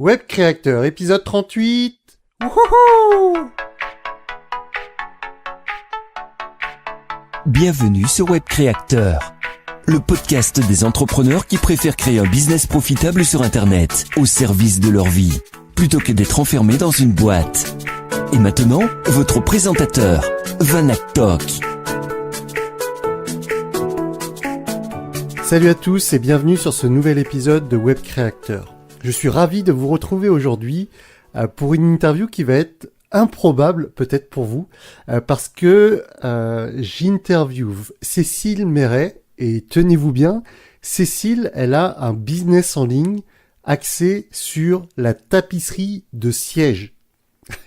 Web Créateur, épisode 38. Wouhouhou. Bienvenue sur Web Créateur, le podcast des entrepreneurs qui préfèrent créer un business profitable sur Internet, au service de leur vie, plutôt que d'être enfermés dans une boîte. Et maintenant, votre présentateur, Vanak Tok. Salut à tous et bienvenue sur ce nouvel épisode de Web Créateur. Je suis ravi de vous retrouver aujourd'hui pour une interview qui va être improbable peut-être pour vous parce que j'interviewe Cécile Méret et tenez-vous bien, Cécile, elle a un business en ligne axé sur la tapisserie de sièges.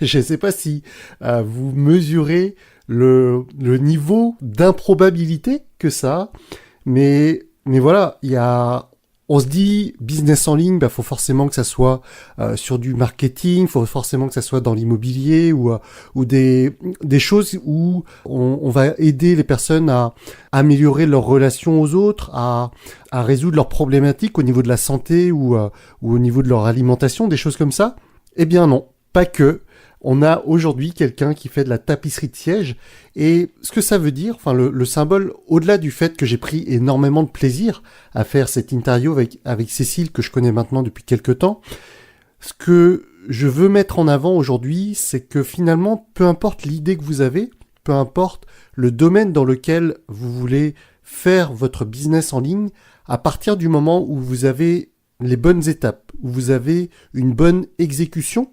Je ne sais pas si vous mesurez le niveau d'improbabilité que ça a, mais voilà, on se dit business en ligne, faut forcément que ça soit sur du marketing, faut forcément que ça soit dans l'immobilier ou des choses où on va aider les personnes à améliorer leurs relations aux autres, à résoudre leurs problématiques au niveau de la santé ou au niveau de leur alimentation, des choses comme ça. Eh bien non, pas que. On a aujourd'hui quelqu'un qui fait de la tapisserie de sièges et ce que ça veut dire, le symbole, au-delà du fait que j'ai pris énormément de plaisir à faire cette interview avec Cécile que je connais maintenant depuis quelques temps, ce que je veux mettre en avant aujourd'hui, c'est que finalement, peu importe l'idée que vous avez, peu importe le domaine dans lequel vous voulez faire votre business en ligne, à partir du moment où vous avez les bonnes étapes, où vous avez une bonne exécution,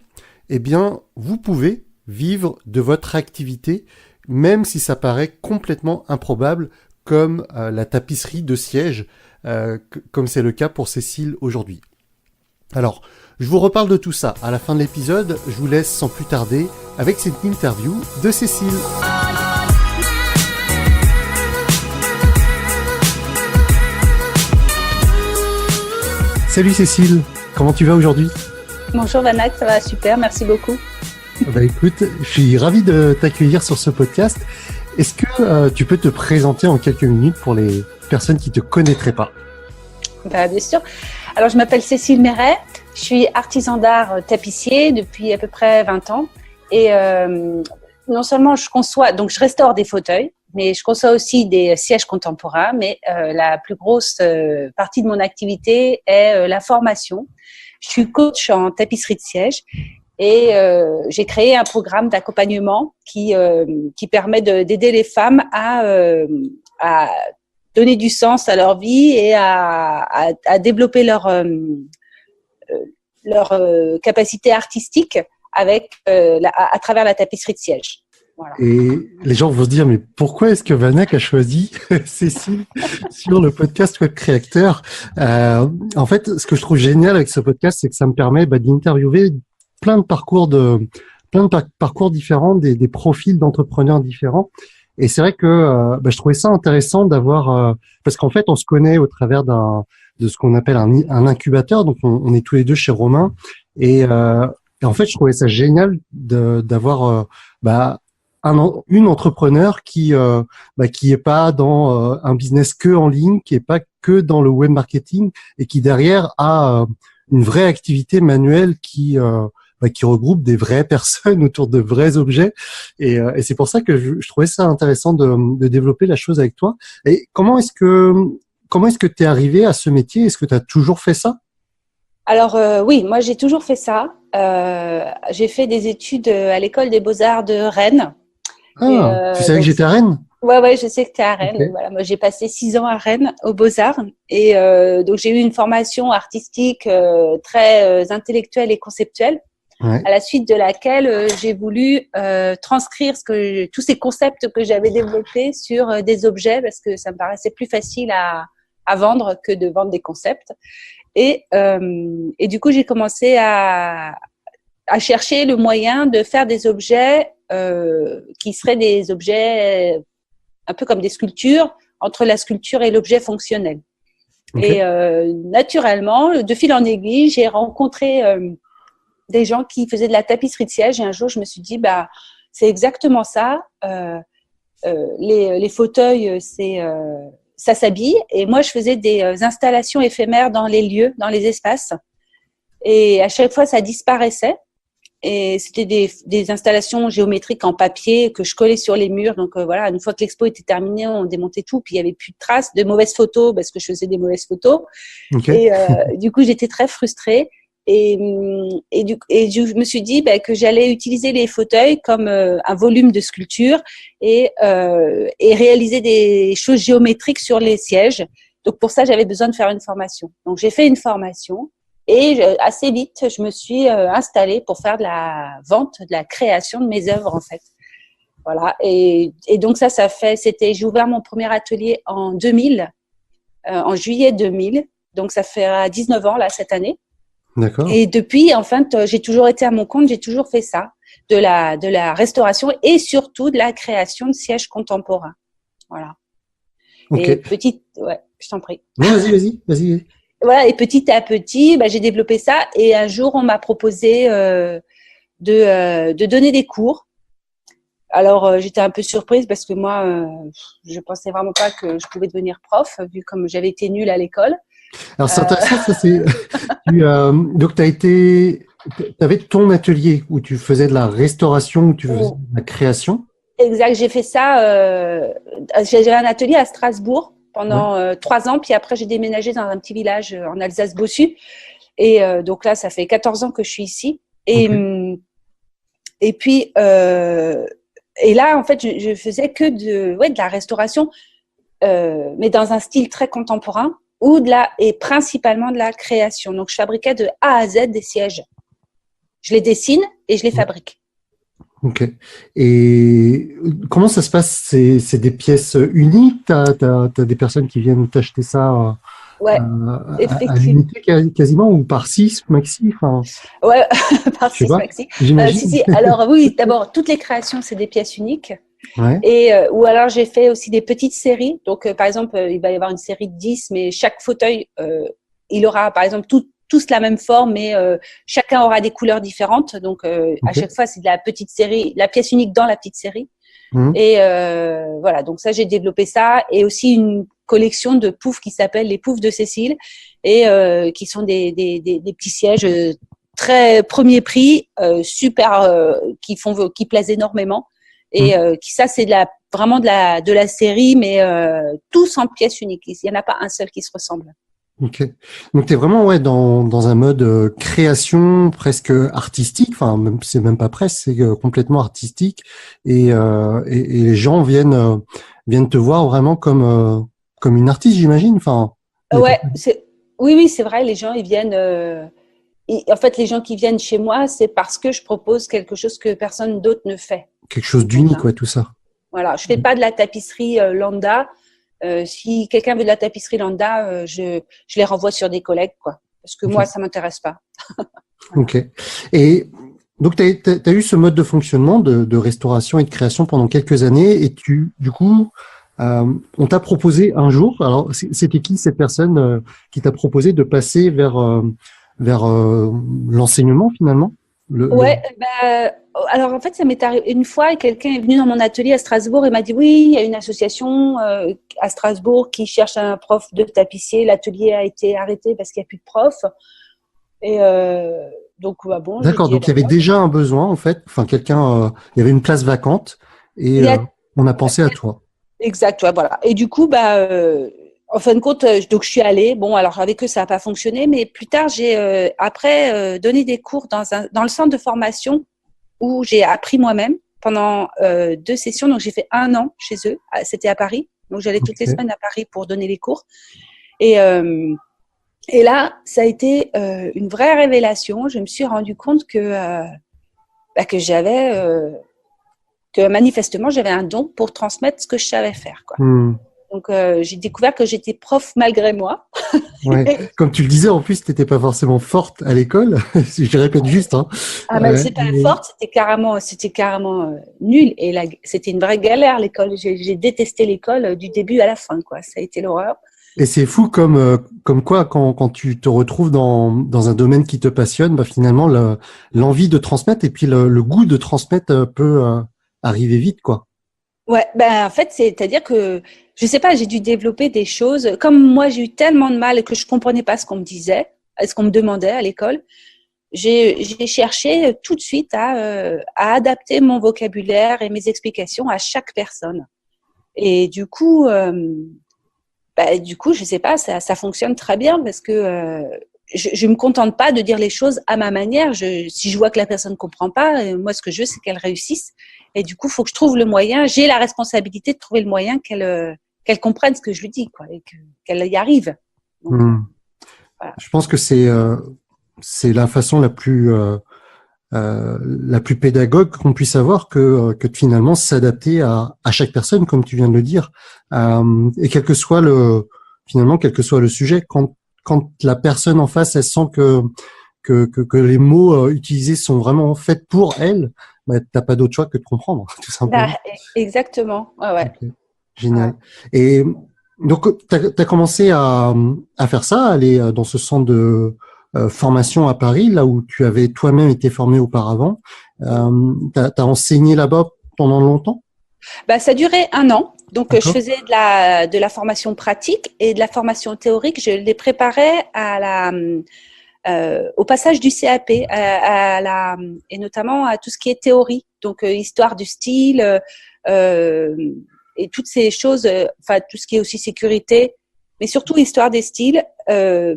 eh bien, vous pouvez vivre de votre activité, même si ça paraît complètement improbable, comme la tapisserie de sièges, comme c'est le cas pour Cécile aujourd'hui. Alors, je vous reparle de tout ça à la fin de l'épisode. Je vous laisse sans plus tarder avec cette interview de Cécile. Salut Cécile, comment tu vas aujourd'hui ? Bonjour Vanak, ça va super, merci beaucoup. Écoute, je suis ravi de t'accueillir sur ce podcast. Est-ce que tu peux te présenter en quelques minutes pour les personnes qui ne te connaîtraient pas ? Bien sûr. Alors je m'appelle Cécile Méret, je suis artisan d'art tapissier depuis à peu près 20 ans. Et non seulement je conçois, donc je restaure des fauteuils, mais je conçois aussi des sièges contemporains. Mais la plus grosse partie de mon activité est la formation. Je suis coach en tapisserie de siège et j'ai créé un programme d'accompagnement qui permet d'aider les femmes à donner du sens à leur vie et à développer leur capacité artistique à travers la tapisserie de siège. Voilà. Et les gens vont se dire, mais pourquoi est-ce que Vanak a choisi Cécile sur le podcast Web Créateur ? En fait, ce que je trouve génial avec ce podcast, c'est que ça me permet d'interviewer plein de parcours différents, des profils d'entrepreneurs différents. Et c'est vrai que je trouvais ça intéressant d'avoir, parce qu'en fait, on se connaît au travers de ce qu'on appelle un incubateur. Donc, on est tous les deux chez Romain. Et en fait, je trouvais ça génial d'avoir une entrepreneur qui est pas dans un business que en ligne, qui est pas que dans le web marketing et qui derrière a une vraie activité manuelle qui regroupe des vraies personnes autour de vrais objets et c'est pour ça que je trouvais ça intéressant de développer la chose avec toi. Et comment est-ce que tu es arrivé à ce métier ? Est-ce que tu as toujours fait ça ? Alors oui, moi j'ai toujours fait ça. J'ai fait des études à l'école des Beaux-Arts de Rennes. Ah, tu savais que j'étais à Rennes ? Ouais, je sais que tu es à Rennes. Okay. Voilà, moi, j'ai passé 6 ans à Rennes, aux Beaux-Arts. Et donc, j'ai eu une formation artistique très intellectuelle et conceptuelle, à la suite de laquelle j'ai voulu transcrire tous ces concepts que j'avais développés sur des objets parce que ça me paraissait plus facile à vendre que de vendre des concepts. Et du coup, j'ai commencé à chercher le moyen de faire des objets qui seraient des objets un peu comme des sculptures, entre la sculpture et l'objet fonctionnel. Okay. Et naturellement, de fil en aiguille, j'ai rencontré des gens qui faisaient de la tapisserie de siège. Et un jour, je me suis dit, c'est exactement ça. Les fauteuils, ça s'habille. Et moi, je faisais des installations éphémères dans les lieux, dans les espaces. Et à chaque fois, ça disparaissait. Et c'était des installations géométriques en papier que je collais sur les murs. Donc voilà, une fois que l'expo était terminée, on démontait tout. Puis il y avait plus de traces, de mauvaises photos parce que je faisais des mauvaises photos. Okay. Et du coup, j'étais très frustrée. Et je me suis dit que j'allais utiliser les fauteuils comme un volume de sculpture et réaliser des choses géométriques sur les sièges. Donc pour ça, j'avais besoin de faire une formation. Donc j'ai fait une formation. Et assez vite, je me suis installée pour faire de la vente, de la création de mes œuvres, en fait. Voilà. Et donc j'ai ouvert mon premier atelier en 2000, en juillet 2000. Donc ça fait 19 ans, là, cette année. D'accord. Et depuis, en fait, j'ai toujours été à mon compte, j'ai toujours fait ça. De la restauration et surtout de la création de sièges contemporains. Voilà. Okay. Et ouais, je t'en prie. Non, vas-y. Voilà, et petit à petit, j'ai développé ça. Et un jour, on m'a proposé de donner des cours. Alors, j'étais un peu surprise parce que moi, je pensais vraiment pas que je pouvais devenir prof, vu comme j'avais été nulle à l'école. Alors, c'est intéressant, ça, c'est… donc, t'avais ton atelier où tu faisais de la restauration, où tu faisais de la création. Exact, j'ai fait ça. J'avais un atelier à Strasbourg pendant 3 ans, puis après j'ai déménagé dans un petit village en Alsace-Bossu. Et donc là, ça fait 14 ans que je suis ici. Et puis, et là, en fait, je faisais que de la restauration, mais dans un style très contemporain, et principalement de la création. Donc, je fabriquais de A à Z des sièges. Je les dessine et je les fabrique. Ok. Et comment ça se passe? C'est des pièces uniques? T'as des personnes qui viennent t'acheter ça à l'unité quasiment, ou par 6 maxi? Enfin, ouais, par 6 maxi. J'imagine. Alors oui, d'abord, toutes les créations, c'est des pièces uniques. Ouais. Et ou alors j'ai fait aussi des petites séries. Donc par exemple, il va y avoir une série de 10, mais chaque fauteuil, il aura par exemple tous la même forme, mais chacun aura des couleurs différentes. Donc à chaque fois, c'est de la petite série, la pièce unique dans la petite série. Et voilà, donc ça, j'ai développé ça. Et aussi une collection de poufs qui s'appelle les poufs de Cécile, et qui sont des petits sièges très premier prix, super, qui plaisent énormément. Et ça, c'est vraiment de la série, mais tous en pièces uniques. Il n'y en a pas un seul qui se ressemble. Ok. Donc, tu es vraiment dans un mode création presque artistique. Enfin, c'est même pas presque, c'est complètement artistique. Et les gens viennent te voir vraiment comme une artiste, j'imagine. Enfin, ouais, oui, c'est vrai. Les gens, ils viennent… en fait, les gens qui viennent chez moi, c'est parce que je propose quelque chose que personne d'autre ne fait. Quelque chose d'unique, ouais, tout ça. Voilà, je fais pas de la tapisserie lambda. Si quelqu'un veut de la tapisserie lambda, je les renvoie sur des collègues, quoi. Parce que moi, ça m'intéresse pas. Voilà. Ok. Et donc, tu as eu ce mode de fonctionnement de restauration et de création pendant quelques années, et du coup, on t'a proposé un jour, alors c'était qui cette personne qui t'a proposé de passer vers l'enseignement finalement? Alors en fait, ça m'est arrivé une fois, quelqu'un est venu dans mon atelier à Strasbourg et m'a dit oui, il y a une association à Strasbourg qui cherche un prof de tapissier. L'atelier a été arrêté parce qu'il n'y a plus de prof. Et donc bon. D'accord, donc il y avait déjà un besoin en fait. Enfin, il y avait une place vacante et on a pensé à toi. Exact, ouais, voilà. Et du coup, en fin de compte, donc je suis allée. Bon, alors avec eux, ça n'a pas fonctionné, mais plus tard, j'ai après donné des cours dans le centre de formation où j'ai appris moi-même pendant 2 sessions. Donc j'ai fait 1 an chez eux. C'était à Paris. Donc j'allais toutes les semaines à Paris pour donner les cours. Et là, ça a été une vraie révélation. Je me suis rendu compte que manifestement, j'avais un don pour transmettre ce que je savais faire, quoi. Donc, j'ai découvert que j'étais prof malgré moi. Ouais. Comme tu le disais, en plus, tu n'étais pas forcément forte à l'école. Je répète juste. Hein. C'est pas forte, c'était carrément nul. Et c'était une vraie galère, l'école. J'ai détesté l'école du début à la fin, quoi. Ça a été l'horreur. Et c'est fou comme quoi, quand tu te retrouves dans un domaine qui te passionne, finalement, l'envie de transmettre et puis le goût de transmettre peut arriver vite, quoi. Ouais, en fait, c'est-à-dire que, je sais pas, j'ai dû développer des choses. Comme moi, j'ai eu tellement de mal que je comprenais pas ce qu'on me disait, ce qu'on me demandait à l'école. j'ai cherché tout de suite à adapter mon vocabulaire et mes explications à chaque personne. Et du coup, je sais pas, ça fonctionne très bien parce que je me contente pas de dire les choses à ma manière. Si je vois que la personne comprend pas, moi, ce que je veux, c'est qu'elle réussisse. Et du coup, il faut que je trouve le moyen. J'ai la responsabilité de trouver le moyen qu'elle comprenne ce que je lui dis, quoi, et qu'elle y arrive. Donc, voilà. Je pense que c'est la façon la plus pédagogue qu'on puisse avoir que finalement s'adapter à chaque personne, comme tu viens de le dire, et quel que soit le sujet, quand la personne en face, elle sent que les mots utilisés sont vraiment faits pour elle, bah, t'as pas d'autre choix que de comprendre, tout simplement. Exactement. Ouais. Okay. Génial. Ouais. Et donc, t'as commencé à faire ça, à aller dans ce centre de formation à Paris, là où tu avais toi-même été formé auparavant. T'as enseigné là-bas pendant longtemps? Ça durait 1 an. Donc, je faisais de la formation pratique et de la formation théorique. Je les préparais au passage du CAP et notamment à tout ce qui est théorie. Donc, histoire du style et toutes ces choses, tout ce qui est aussi sécurité, mais surtout histoire des styles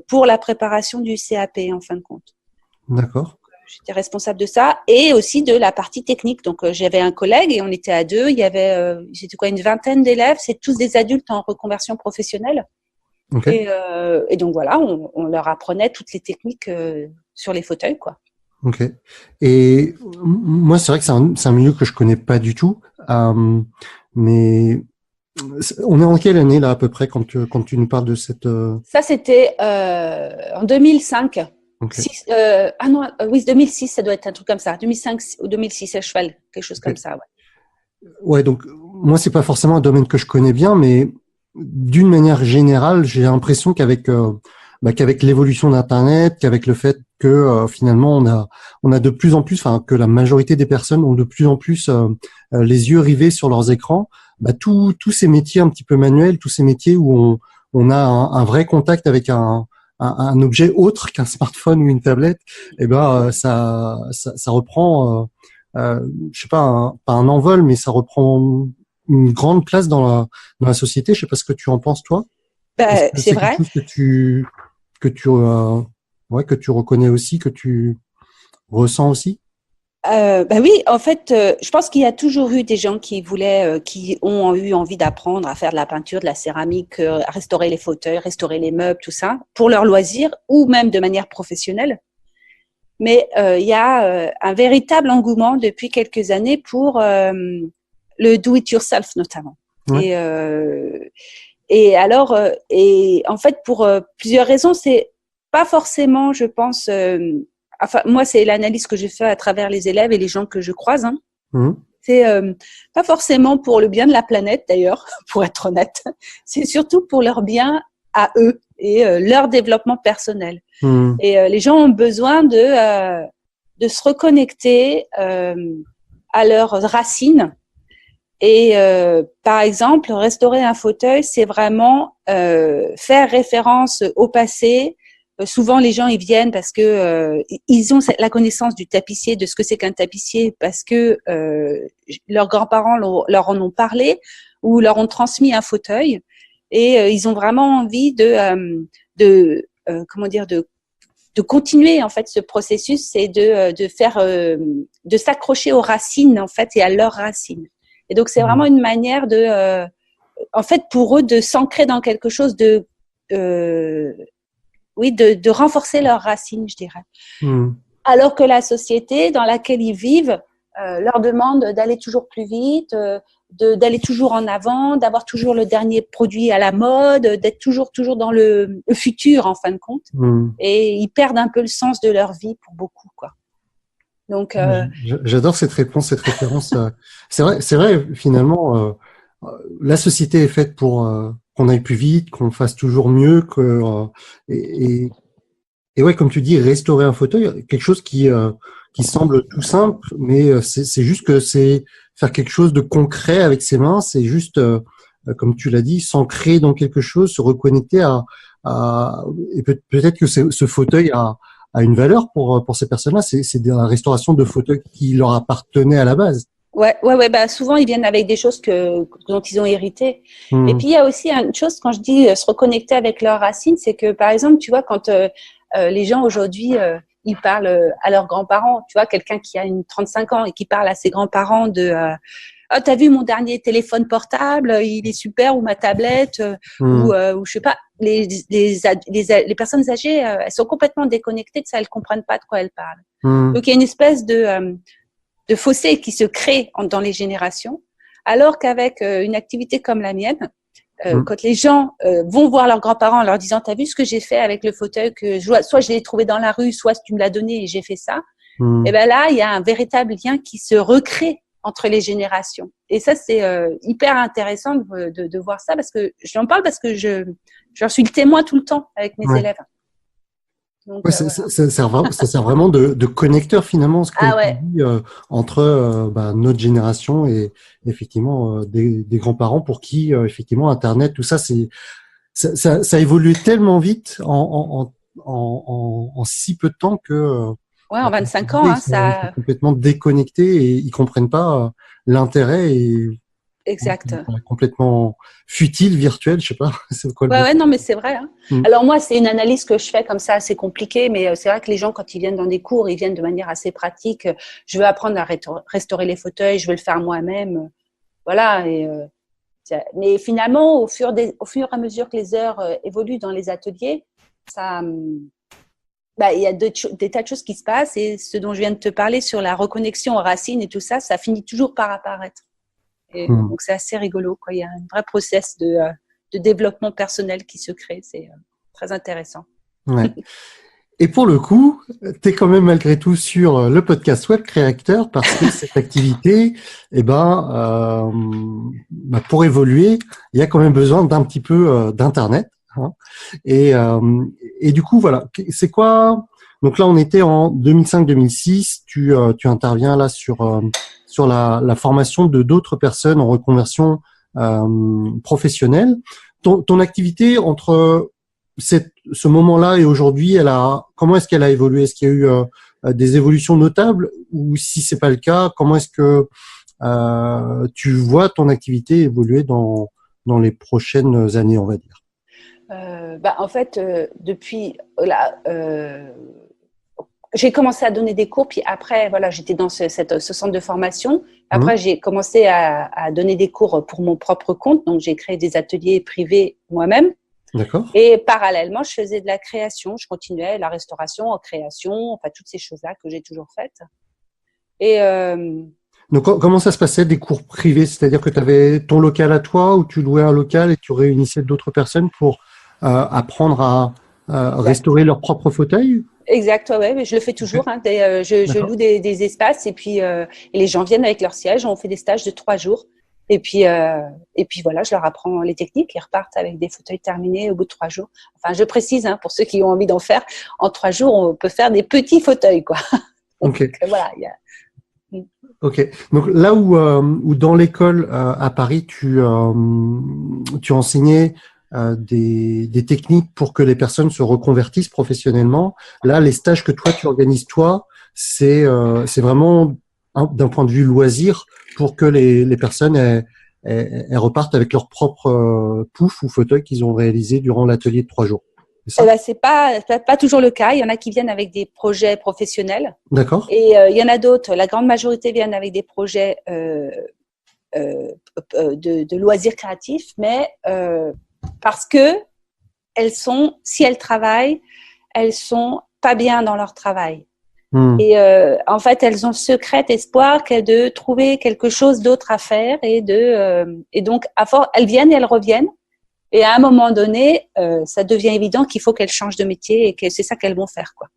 pour la préparation du CAP en fin de compte. D'accord. J'étais responsable de ça et aussi de la partie technique. Donc, j'avais un collègue et on était à 2. Il y avait, une vingtaine d'élèves. C'est tous des adultes en reconversion professionnelle. Okay. Et donc, voilà, on leur apprenait toutes les techniques sur les fauteuils, quoi. Ok. Et moi, c'est vrai que c'est un milieu que je connais pas du tout. Mais on est en quelle année, là, à peu près, quand tu nous parles de cette… Ça, c'était en 2005. Okay. 2006, ça doit être un truc comme ça. 2005 ou 2006 à cheval, quelque chose comme ça, ouais. Ouais, donc moi, c'est pas forcément un domaine que je connais bien, mais d'une manière générale, j'ai l'impression qu'avec l'évolution d'Internet, qu'avec le fait que finalement on a de plus en plus, que la majorité des personnes ont de plus en plus les yeux rivés sur leurs écrans, tous ces métiers un petit peu manuels, tous ces métiers où on a un vrai contact avec un objet autre qu'un smartphone ou une tablette, ça reprend, je sais pas, pas un envol, mais ça reprend une grande place dans la société. Je sais pas ce que tu en penses, toi. C'est vrai. Quelque chose que tu reconnais aussi, que tu ressens aussi. Oui, en fait, je pense qu'il y a toujours eu des gens qui ont eu envie d'apprendre à faire de la peinture, de la céramique, à restaurer les fauteuils, restaurer les meubles, tout ça, pour leur loisir ou même de manière professionnelle. Mais il y a un véritable engouement depuis quelques années pour le do-it-yourself notamment. Ouais. Et en fait, pour plusieurs raisons, c'est pas forcément, je pense. Moi, c'est l'analyse que je fais à travers les élèves et les gens que je croise. Hein. C'est pas forcément pour le bien de la planète, d'ailleurs, pour être honnête. C'est surtout pour leur bien à eux et leur développement personnel. Et les gens ont besoin de se reconnecter à leurs racines. Et par exemple, restaurer un fauteuil, c'est vraiment faire référence au passé. Souvent, les gens ils viennent parce que ils ont la connaissance du tapissier, de ce que c'est qu'un tapissier, parce que leurs grands-parents leur en ont parlé ou leur ont transmis un fauteuil, et ils ont vraiment envie de continuer en fait ce processus, et de s'accrocher aux racines en fait et à leurs racines. Et donc c'est vraiment une manière en fait pour eux de s'ancrer dans quelque chose de renforcer leurs racines, je dirais. Alors que la société dans laquelle ils vivent leur demande d'aller toujours plus vite, d'aller toujours en avant, d'avoir toujours le dernier produit à la mode, d'être toujours dans le futur en fin de compte. Et ils perdent un peu le sens de leur vie pour beaucoup, quoi. Donc, j'adore cette référence. C'est vrai, finalement, la société est faite pour qu'on aille plus vite, qu'on fasse toujours mieux, et ouais, comme tu dis, restaurer un fauteuil, quelque chose qui semble tout simple, mais c'est juste que c'est faire quelque chose de concret avec ses mains. C'est juste, comme tu l'as dit, s'ancrer dans quelque chose, se reconnecter et peut-être que ce fauteuil a a une valeur pour ces personnes-là. C'est de la restauration de fauteuils qui leur appartenaient à la base. Ouais. Bah souvent ils viennent avec des choses dont ils ont hérité. Et puis il y a aussi une chose quand je dis se reconnecter avec leurs racines, c'est que par exemple tu vois quand les gens aujourd'hui ils parlent à leurs grands-parents, tu vois quelqu'un qui a 35 ans et qui parle à ses grands-parents de oh, t'as vu mon dernier téléphone portable, il est super, ou ma tablette, ou je sais pas. Les personnes âgées, elles sont complètement déconnectées de ça, elles comprennent pas de quoi elles parlent. Donc il y a une espèce de fossé qui se crée dans les générations, alors qu'avec une activité comme la mienne, quand les gens vont voir leurs grands-parents en leur disant t'as vu ce que j'ai fait avec le fauteuil que soit je l'ai trouvé dans la rue, soit tu me l'as donné et j'ai fait ça, et ben là il y a un véritable lien qui se recrée entre les générations. Et ça c'est hyper intéressant de voir ça, parce que j'en parle parce que j'en suis le témoin tout le temps avec mes élèves. Donc, ouais, ça sert vraiment de connecteur finalement, ce qu'on dit entre notre génération et effectivement des grands-parents pour qui effectivement Internet, tout ça, ça a évolué tellement vite en si peu de temps que en 25 ans, ils sont complètement déconnectés et ils comprennent pas l'intérêt et exact. Complètement futile, virtuel, je sais pas. C'est quoi ouais, non, mais c'est vrai. Hein. Alors moi, c'est une analyse que je fais comme ça, assez compliquée, mais c'est vrai que les gens, quand ils viennent dans des cours, ils viennent de manière assez pratique. Je veux apprendre à restaurer les fauteuils, je veux le faire moi-même. Voilà. Mais finalement, au fur et à mesure que les heures évoluent dans les ateliers, il y a des tas de choses qui se passent, et ce dont je viens de te parler sur la reconnexion aux racines et tout ça, ça finit toujours par apparaître. Et donc, c'est assez rigolo, quoi. Il y a un vrai process de développement personnel qui se crée. C'est très intéressant. Ouais. Et pour le coup, tu es quand même malgré tout sur le podcast Web Créateur, parce que cette activité, pour évoluer, il y a quand même besoin d'un petit peu d'Internet. Hein. Et du coup, voilà. C'est quoi? Donc là, on était en 2005-2006. Tu interviens là sur la formation de d'autres personnes en reconversion professionnelle. Ton activité entre ce moment-là et aujourd'hui, comment est-ce qu'elle a évolué? Est-ce qu'il y a eu des évolutions notables, ou si c'est pas le cas, comment est-ce que tu vois ton activité évoluer dans les prochaines années, on va dire? En fait, depuis j'ai commencé à donner des cours, puis après, voilà, j'étais dans ce centre de formation. Après, j'ai commencé à donner des cours pour mon propre compte. Donc, j'ai créé des ateliers privés moi-même. D'accord. Et parallèlement, je faisais de la création. Je continuais la restauration en création, enfin, toutes ces choses-là que j'ai toujours faites. Et donc, comment ça se passait, des cours privés? C'est-à-dire que tu avais ton local à toi, ou tu louais un local et tu réunissais d'autres personnes pour apprendre à restaurer leur propre fauteuil? Exact, ouais, mais je le fais toujours. Hein, je loue des espaces, et puis et les gens viennent avec leur siège. On fait des stages de 3 jours. Et puis voilà, je leur apprends les techniques. Ils repartent avec des fauteuils terminés au bout de 3 jours. Enfin, je précise, hein, pour ceux qui ont envie d'en faire, en 3 jours, on peut faire des petits fauteuils, quoi. Donc, voilà. Ok. Donc là où dans l'école à Paris, tu enseignais des techniques pour que les personnes se reconvertissent professionnellement. Là, les stages que toi tu organises, c'est vraiment d'un point de vue loisir, pour que les personnes elles repartent avec leur propre pouf ou fauteuil qu'ils ont réalisé durant l'atelier de 3 jours. C'est pas toujours le cas. Il y en a qui viennent avec des projets professionnels. D'accord. Et il y en a d'autres. La grande majorité viennent avec des projets de loisirs créatifs, mais parce que si elles travaillent, elles sont pas bien dans leur travail. Et en fait, elles ont secret espoir de trouver quelque chose d'autre à faire, et donc elles viennent et elles reviennent. Et à un moment donné, ça devient évident qu'il faut qu'elles changent de métier, et que c'est ça qu'elles vont faire, quoi.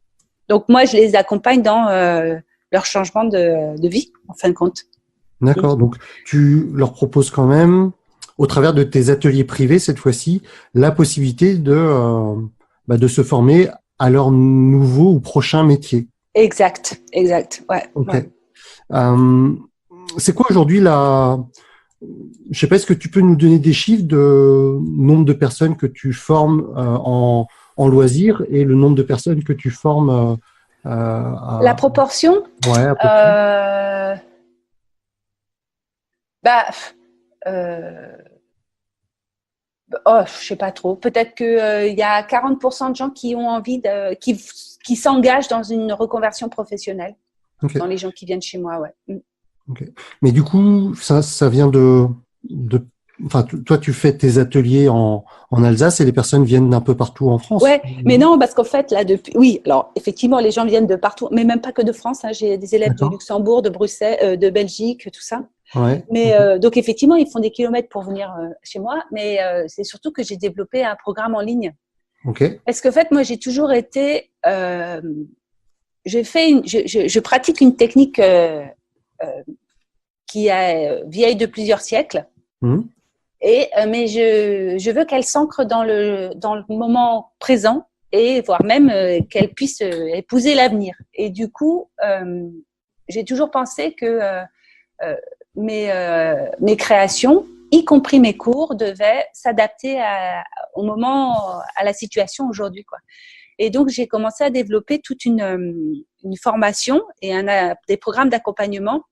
Donc moi, je les accompagne dans leur changement de vie, en fin de compte. D'accord. Donc tu leur proposes quand même, au travers de tes ateliers privés cette fois-ci, la possibilité de se former à leur nouveau ou prochain métier. Exact. Ouais. Ok. Ouais. C'est quoi aujourd'hui je sais pas, est-ce que tu peux nous donner des chiffres de nombre de personnes que tu formes en loisir, et le nombre de personnes que tu formes La proportion? Ouais, à peu près. Je sais pas trop. Peut-être que y a 40% de gens qui ont envie qui s'engagent dans une reconversion professionnelle. Okay. Dans les gens qui viennent chez moi, ouais. Okay. Mais du coup, ça vient enfin, toi, tu fais tes ateliers en Alsace et les personnes viennent d'un peu partout en France. Ouais, mais non, parce qu'en fait, là, oui, alors, effectivement, les gens viennent de partout, mais même pas que de France, hein. J'ai des élèves de Luxembourg, de Bruxelles, de Belgique, tout ça. Ouais. Mais donc, effectivement, ils font des kilomètres pour venir chez moi, mais c'est surtout que j'ai développé un programme en ligne. Okay. Parce qu'en fait, moi, j'ai toujours été, je pratique une technique qui est vieille de plusieurs siècles. Mmh. Mais je veux qu'elle s'ancre dans le moment présent et voire même qu'elle puisse épouser l'avenir. Et du coup, j'ai toujours pensé que mes créations, y compris mes cours, devaient s'adapter au moment, à la situation aujourd'hui, quoi. Et donc, j'ai commencé à développer toute une formation et des programmes d'accompagnement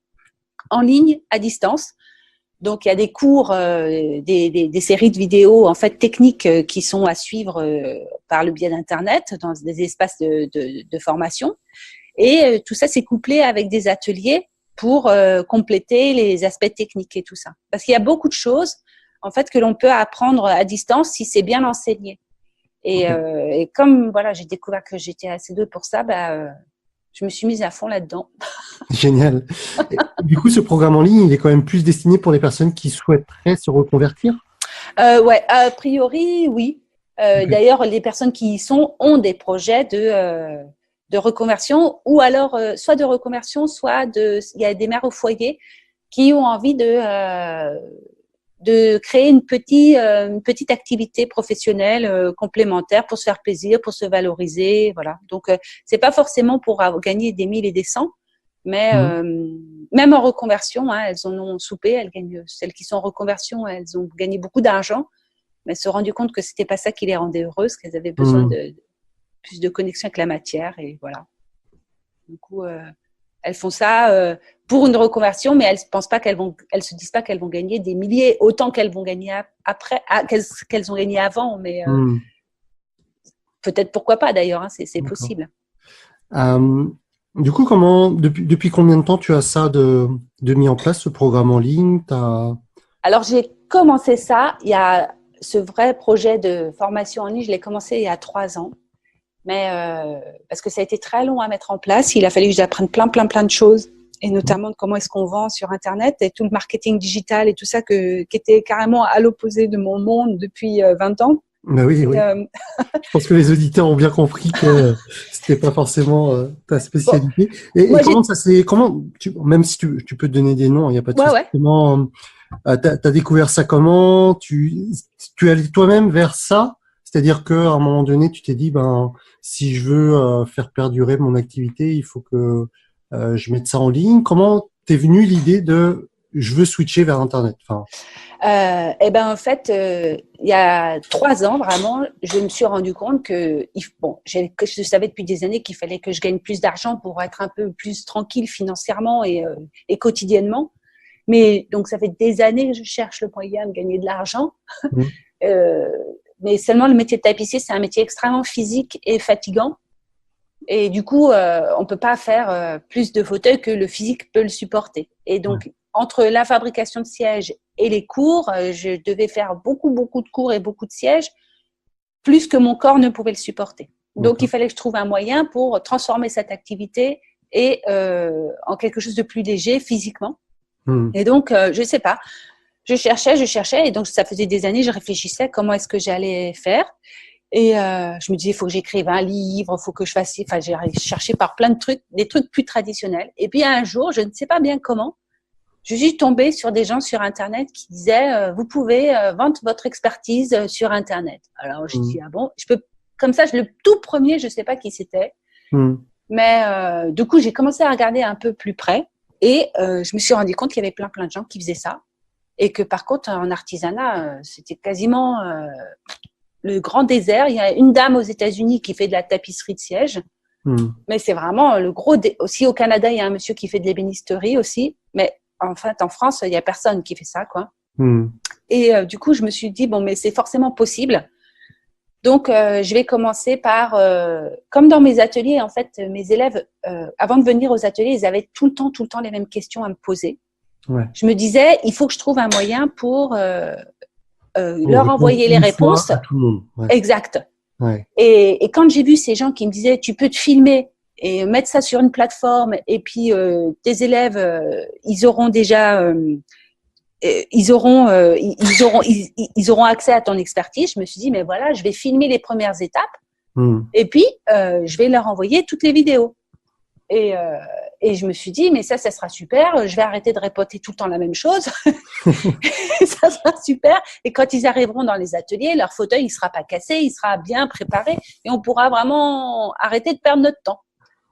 en ligne, à distance. Donc, il y a des cours, des séries de vidéos en fait techniques qui sont à suivre par le biais d'Internet dans des espaces de formation. Et tout ça, c'est couplé avec des ateliers pour compléter les aspects techniques et tout ça. Parce qu'il y a beaucoup de choses en fait que l'on peut apprendre à distance si c'est bien enseigné. Et comme voilà, j'ai découvert que j'étais assez douée pour ça, je me suis mise à fond là-dedans. Génial. Et, du coup, ce programme en ligne, il est quand même plus destiné pour les personnes qui souhaiteraient se reconvertir? Ouais, a priori, oui. D'ailleurs, les personnes qui y sont ont des projets de reconversion, ou alors soit de reconversion, soit il y a des mères au foyer qui ont envie de créer une petite activité professionnelle complémentaire pour se faire plaisir, pour se valoriser, voilà. Donc c'est pas forcément pour gagner des 1000 et des 100, mais même en reconversion, hein, elles en ont soupé, celles qui sont en reconversion, elles ont gagné beaucoup d'argent, mais elles se sont rendues compte que c'était pas ça qui les rendait heureuses, qu'elles avaient besoin de plus de connexion avec la matière, et voilà. Du coup, elles font ça pour une reconversion, mais elles se disent pas qu'elles vont gagner des milliers, autant qu'elles vont gagner après, qu'elles ont gagné avant, mais peut-être pourquoi pas d'ailleurs, hein, c'est possible. Du coup, depuis combien de temps tu as ça de mis en place, ce programme en ligne? Alors, j'ai commencé ça, il y a ce vrai projet de formation en ligne, je l'ai commencé il y a 3 ans. Mais parce que ça a été très long à mettre en place, il a fallu que j'apprenne plein de choses, et notamment de comment est-ce qu'on vend sur Internet et tout le marketing digital et tout ça qui était carrément à l'opposé de mon monde depuis 20 ans. Bah oui, oui. Je pense que les auditeurs ont bien compris que c'était pas forcément ta spécialité. Bon, et comment ça s'est, même si tu peux te donner des noms, il n'y a pas de souci. Ouais. Comment t'as découvert ça? Comment tu es allé toi-même vers ça? C'est-à-dire que à un moment donné, tu t'es dit, si je veux faire perdurer mon activité, il faut que je mette ça en ligne. Comment t'es venue l'idée de je veux switcher vers Internet? En fait, il y a 3 ans, vraiment, je me suis rendu compte que je savais depuis des années qu'il fallait que je gagne plus d'argent pour être un peu plus tranquille financièrement et quotidiennement. Mais donc, ça fait des années que je cherche le moyen de gagner de l'argent. Mais seulement le métier de tapissier, c'est un métier extrêmement physique et fatigant. Et du coup, on peut pas faire plus de fauteuils que le physique peut le supporter. Et donc, entre la fabrication de sièges et les cours, je devais faire beaucoup de cours et beaucoup de sièges, plus que mon corps ne pouvait le supporter. Donc, il fallait que je trouve un moyen pour transformer cette activité et en quelque chose de plus léger physiquement. Et donc, je sais pas. Je cherchais, et donc ça faisait des années, je réfléchissais à comment est-ce que j'allais faire. Et je me disais, il faut que j'écrive un livre, il faut que je fasse... Enfin, j'ai cherché par plein de trucs, des trucs plus traditionnels. Et puis un jour, je ne sais pas bien comment, je suis tombée sur des gens sur Internet qui disaient, vous pouvez vendre votre expertise sur Internet. Alors, je dis, ah bon, je peux... Comme ça, le tout premier, je ne sais pas qui c'était. Mais du coup, j'ai commencé à regarder un peu plus près. Et je me suis rendu compte qu'il y avait plein de gens qui faisaient ça. Et que par contre, en artisanat, c'était quasiment le grand désert. Il y a une dame aux États-Unis qui fait de la tapisserie de sièges. Mais c'est vraiment le gros. Aussi au Canada, il y a un monsieur qui fait de l'ébénisterie aussi. Mais en fait, en France, il y a personne qui fait ça, quoi. Et du coup, je me suis dit bon, mais c'est forcément possible. Donc, je vais commencer par, comme dans mes ateliers, en fait, mes élèves, avant de venir aux ateliers, ils avaient tout le temps les mêmes questions à me poser. Ouais. Je me disais, il faut que je trouve un moyen pour leur envoyer les réponses. À tout le monde. Ouais. Exact. Ouais. Et quand j'ai vu ces gens qui me disaient, tu peux te filmer et mettre ça sur une plateforme, et puis tes élèves, ils auront déjà ils auront accès à ton expertise. Je me suis dit, mais voilà, je vais filmer les premières étapes et puis je vais leur envoyer toutes les vidéos. Et je me suis dit, mais ça sera super. Je vais arrêter de répéter tout le temps la même chose. Ça sera super. Et quand ils arriveront dans les ateliers, leur fauteuil, il sera pas cassé, il sera bien préparé et on pourra vraiment arrêter de perdre notre temps.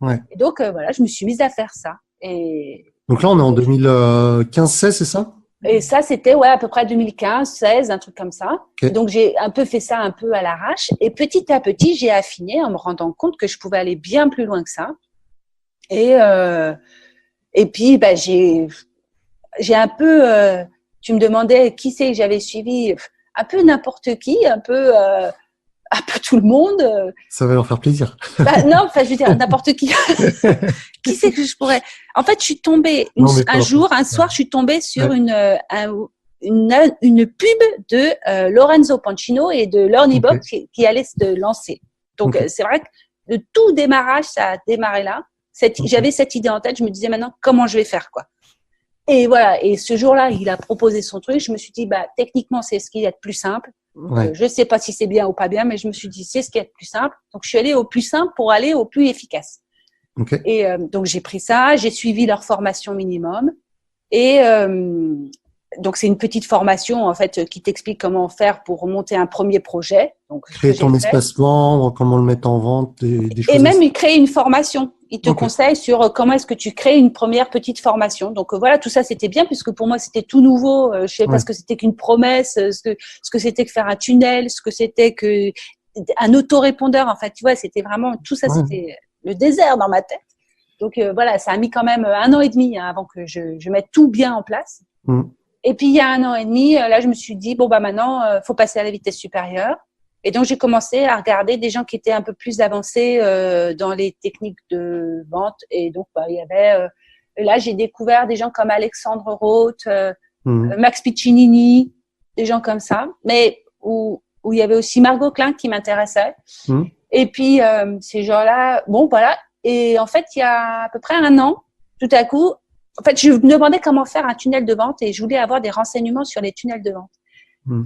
Ouais. Et donc, voilà, je me suis mise à faire ça. Et donc là, on est en 2015-16, c'est ça? Et ça, c'était à peu près 2015-16, un truc comme ça. Okay. Donc, j'ai un peu fait ça un peu à l'arrache. Et petit à petit, j'ai affiné en me rendant compte que je pouvais aller bien plus loin que ça. Et puis, j'ai un peu… tu me demandais qui c'est que j'avais suivi. Un peu n'importe qui, un peu tout le monde. Ça va leur faire plaisir. Non, je veux dire, n'importe qui. Qui c'est que je pourrais… En fait, je suis tombée un soir, je suis tombée sur une pub de Lorenzo Pancino et de Lorny Bob qui allait se lancer. Donc, c'est vrai que le tout démarrage, ça a démarré là. J'avais cette idée en tête, je me disais maintenant, comment je vais faire, quoi. Et voilà, et ce jour-là, il a proposé son truc. Je me suis dit, techniquement, c'est ce qu'il y a de plus simple. Ouais. Je ne sais pas si c'est bien ou pas bien, mais je me suis dit, c'est ce qu'il y a de plus simple. Donc, je suis allée au plus simple pour aller au plus efficace. Okay. Et donc, j'ai pris ça, j'ai suivi leur formation minimum. Et donc, c'est une petite formation, en fait, qui t'explique comment faire pour monter un premier projet. Donc, créer ton espacement, comment le mettre en vente, des choses. Et même, il crée une formation. Il te conseille sur comment est-ce que tu crées une première petite formation. Donc, voilà, tout ça, c'était bien puisque pour moi, c'était tout nouveau. Je ne savais pas ce que c'était qu'une promesse, ce que c'était que faire un tunnel, ce que c'était qu'un autorépondeur. En fait, tu vois, c'était vraiment tout ça, c'était le désert dans ma tête. Donc, voilà, ça a mis quand même 1 an et demi avant que je mette tout bien en place. Et puis, il y a 1 an et demi, là, je me suis dit, maintenant, faut passer à la vitesse supérieure. Et donc, j'ai commencé à regarder des gens qui étaient un peu plus avancés dans les techniques de vente. Et donc, il y avait… là, j'ai découvert des gens comme Alexandre Roth, Max Piccinini, des gens comme ça. Mais où il y avait aussi Margot Klein qui m'intéressait. Et puis, ces gens-là, voilà. Et en fait, il y a à peu près 1 an, tout à coup, en fait, je me demandais comment faire un tunnel de vente et je voulais avoir des renseignements sur les tunnels de vente.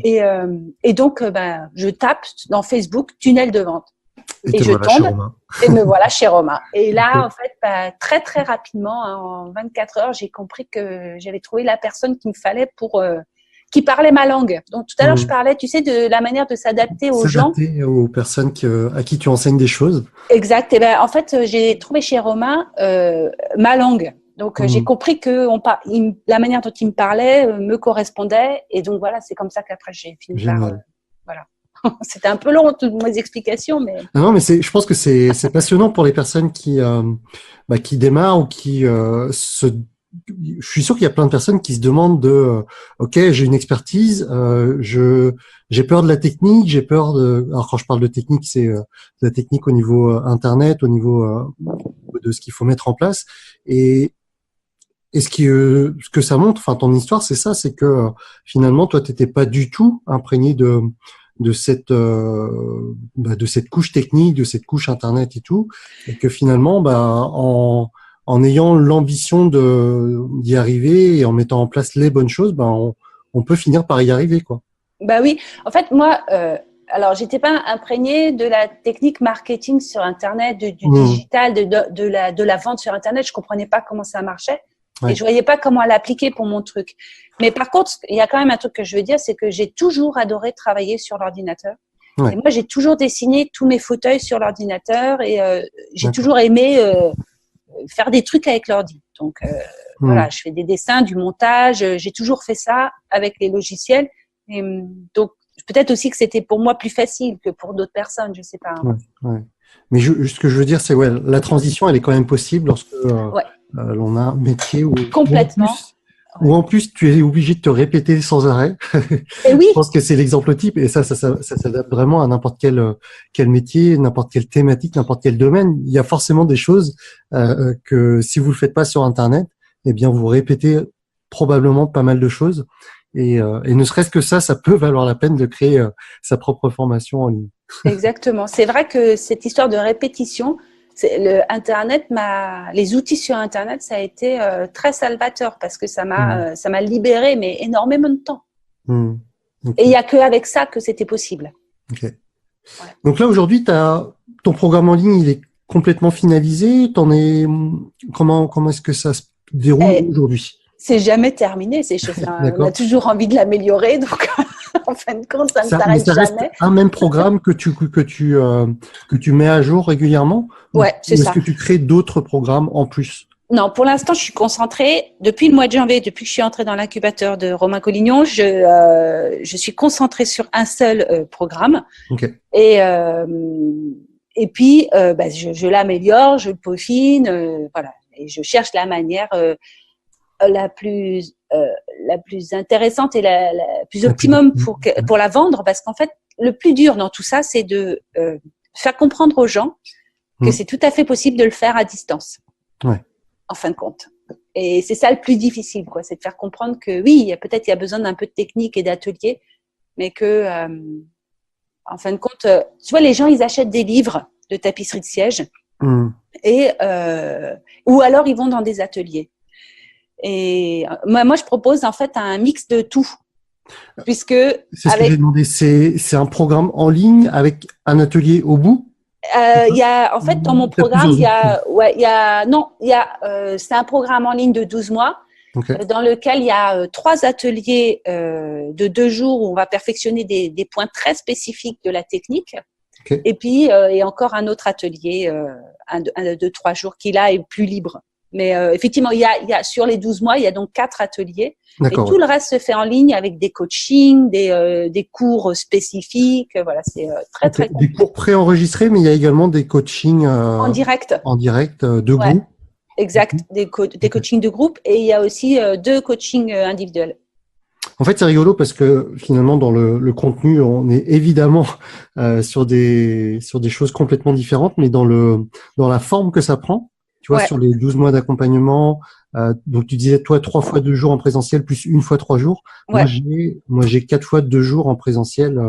Et donc, je tape dans Facebook tunnel de vente. Et je tombe et me voilà chez Romain. Et là, en fait, très, très rapidement, en 24 heures, j'ai compris que j'avais trouvé la personne qu'il me fallait pour… qui parlait ma langue. Donc, tout à l'heure, je parlais, tu sais, de la manière de s'adapter aux gens. S'adapter aux personnes à qui tu enseignes des choses. Exact. Et en fait, j'ai trouvé chez Romain ma langue. Donc, j'ai compris que la manière dont il me parlait me correspondait. Et donc, voilà, c'est comme ça qu'après, j'ai fini par… voilà. C'était un peu long, toutes mes explications, mais… Non, mais je pense que c'est passionnant pour les personnes qui démarrent ou qui je suis sûr qu'il y a plein de personnes qui se demandent ok, j'ai une expertise, j'ai peur de la technique, j'ai peur alors quand je parle de technique, c'est la technique au niveau internet, au niveau de ce qu'il faut mettre en place. Et ce que ça montre, enfin ton histoire, c'est ça, c'est que finalement toi t'étais pas du tout imprégné de cette couche technique, de cette couche internet et tout, et que finalement en ayant l'ambition d'y arriver et en mettant en place les bonnes choses, on peut finir par y arriver, quoi. Oui, en fait moi alors j'étais pas imprégnée de la technique marketing sur internet, du digital, de la vente sur internet, je comprenais pas comment ça marchait. Et je voyais pas comment l'appliquer pour mon truc. Mais par contre, il y a quand même un truc que je veux dire, c'est que j'ai toujours adoré travailler sur l'ordinateur. Et moi, j'ai toujours dessiné tous mes fauteuils sur l'ordinateur et j'ai toujours aimé faire des trucs avec l'ordi. Donc, voilà, je fais des dessins, du montage. J'ai toujours fait ça avec les logiciels. Et donc, peut-être aussi que c'était pour moi plus facile que pour d'autres personnes, je sais pas. Mais ce que je veux dire, c'est la transition, elle est quand même possible lorsque l'on a un métier où complètement. Ou en plus, tu es obligé de te répéter sans arrêt. Et oui. Je pense que c'est l'exemple type, et ça s'adapte vraiment à n'importe quel métier, n'importe quelle thématique, n'importe quel domaine. Il y a forcément des choses que si vous le faites pas sur Internet, eh bien vous répétez probablement pas mal de choses, et ne serait-ce que ça peut valoir la peine de créer sa propre formation en ligne. Exactement. C'est vrai que cette histoire de répétition, les outils sur Internet, ça a été très salvateur parce que ça m'a libéré, mais énormément de temps. Okay. Et il n'y a qu'avec ça que c'était possible. Okay. Ouais. Donc là, aujourd'hui, ton programme en ligne, il est complètement finalisé. Comment est-ce que ça se déroule aujourd'hui? C'est jamais terminé. On a toujours envie de l'améliorer, donc en fin de compte, ça ne s'arrête jamais. Reste un même programme que tu mets à jour régulièrement? Ouais, c'est ça. Est-ce que tu crées d'autres programmes en plus? Non, pour l'instant, je suis concentrée. Depuis le mois de janvier, depuis que je suis entrée dans l'incubateur de Romain Collignon, je suis concentrée sur un seul programme. Okay. Et puis, je l'améliore, je le peaufine, voilà. Et je cherche la manière la plus intéressante et la plus optimum pour la vendre, parce qu'en fait, le plus dur dans tout ça, c'est de faire comprendre aux gens que c'est tout à fait possible de le faire à distance. Ouais. En fin de compte. Et c'est ça le plus difficile, quoi. C'est de faire comprendre que oui, il y a besoin d'un peu de technique et d'atelier, mais que, en fin de compte, tu vois, les gens, ils achètent des livres de tapisserie de siège ou alors ils vont dans des ateliers. Et moi, je propose en fait un mix de tout. Puisque c'est ce que j'ai demandé. C'est un programme en ligne avec un atelier au bout? En fait, dans mon programme, c'est un programme en ligne de 12 mois dans lequel il y a 3 ateliers de 2 jours où on va perfectionner des points très spécifiques de la technique. Okay. Et puis, et encore un autre atelier, un de 3 jours qui là est plus libre. Mais effectivement, il y a sur les 12 mois, il y a donc 4 ateliers. D'accord, et tout le reste se fait en ligne avec des coachings, des cours spécifiques. Voilà, c'est très, très complet. Des cours préenregistrés, mais il y a également des coachings en direct. En direct de groupe. Exact, des coachings de groupe. Et il y a aussi 2 coachings individuels. En fait, c'est rigolo parce que finalement, dans le contenu, on est évidemment sur des choses complètement différentes, mais dans la forme que ça prend. Tu vois, sur les 12 mois d'accompagnement, donc tu disais, toi, 3 fois 2 jours en présentiel plus 1 fois 3 jours. Ouais. Moi, j'ai 4 fois 2 jours en présentiel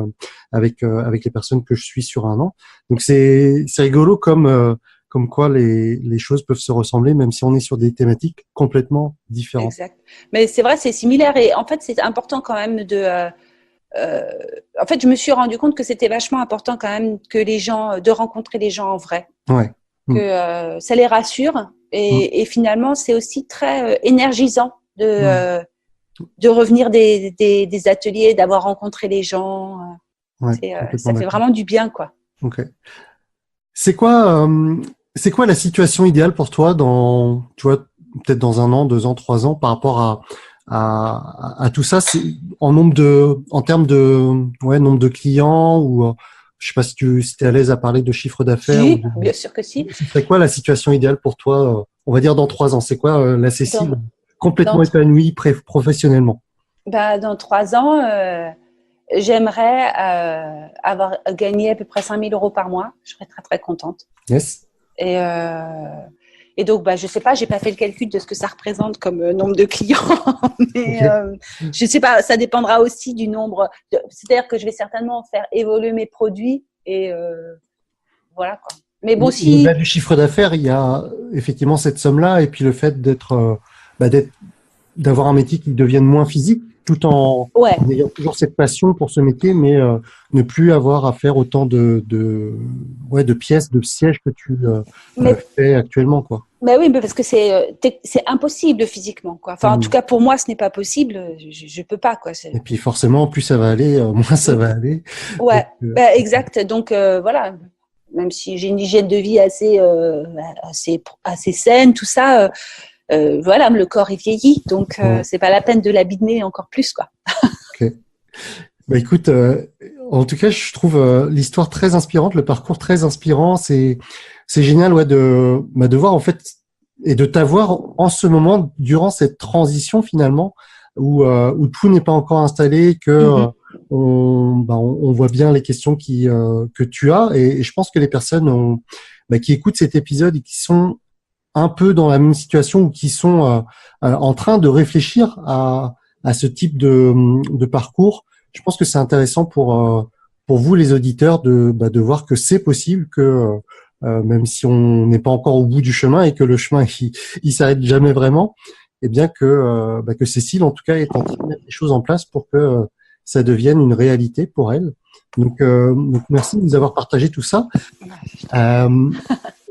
avec les personnes que je suis sur un an. Donc, c'est rigolo comme quoi les choses peuvent se ressembler, même si on est sur des thématiques complètement différentes. Exact. Mais c'est vrai, c'est similaire. Et en fait, c'est important quand même en fait, je me suis rendu compte que c'était vachement important quand même de rencontrer les gens en vrai. Ouais. Que ça les rassure et finalement c'est aussi très énergisant de revenir des ateliers, d'avoir rencontré les gens. Ça fait vraiment du bien, quoi. Ok. C'est quoi la situation idéale pour toi tu vois, peut-être dans 1 an, 2 ans, 3 ans, par rapport à tout ça, c'est en termes de nombre de clients ou je sais pas si tu es à l'aise à parler de chiffre d'affaires. Si, bien sûr que si. C'est quoi la situation idéale pour toi, on va dire dans 3 ans? C'est quoi la Cécile complètement épanouie professionnellement? Dans 3 ans, j'aimerais avoir gagné à peu près 5 000 € par mois. Je serais très, très contente. Yes. Et donc, je sais pas, j'ai pas fait le calcul de ce que ça représente comme nombre de clients, mais je sais pas, ça dépendra aussi du nombre. C'est-à-dire que je vais certainement faire évoluer mes produits et voilà, quoi. Mais bon, si au-delà du chiffre d'affaires, il y a effectivement cette somme-là et puis le fait d'avoir un métier qui devienne moins physique, tout en ayant toujours cette passion pour ce métier, mais ne plus avoir à faire autant de pièces, de sièges que tu fais actuellement, quoi. Mais oui, parce que c'est impossible physiquement, quoi. Enfin, en tout cas, pour moi, ce n'est pas possible. Je peux pas, quoi. Et puis forcément, plus ça va aller, moins ça va aller. Ouais, donc, exact. Donc voilà, même si j'ai une hygiène de vie assez saine, tout ça. Voilà, le corps est vieilli, donc c'est pas la peine de l'abîmer encore plus, quoi. Okay. Bah écoute, en tout cas, je trouve l'histoire très inspirante, le parcours très inspirant. C'est génial, ouais, de voir en fait et de t'avoir en ce moment durant cette transition finalement où tout n'est pas encore installé, que on voit bien les questions que tu as et je pense que les personnes qui écoutent cet épisode et qui sont un peu dans la même situation ou qui sont en train de réfléchir à ce type de parcours. Je pense que c'est intéressant pour vous les auditeurs de voir que c'est possible, que même si on n'est pas encore au bout du chemin et que le chemin il s'arrête jamais vraiment, et bien que Cécile en tout cas est en train de mettre les choses en place pour que ça devienne une réalité pour elle. Donc merci de nous avoir partagé tout ça.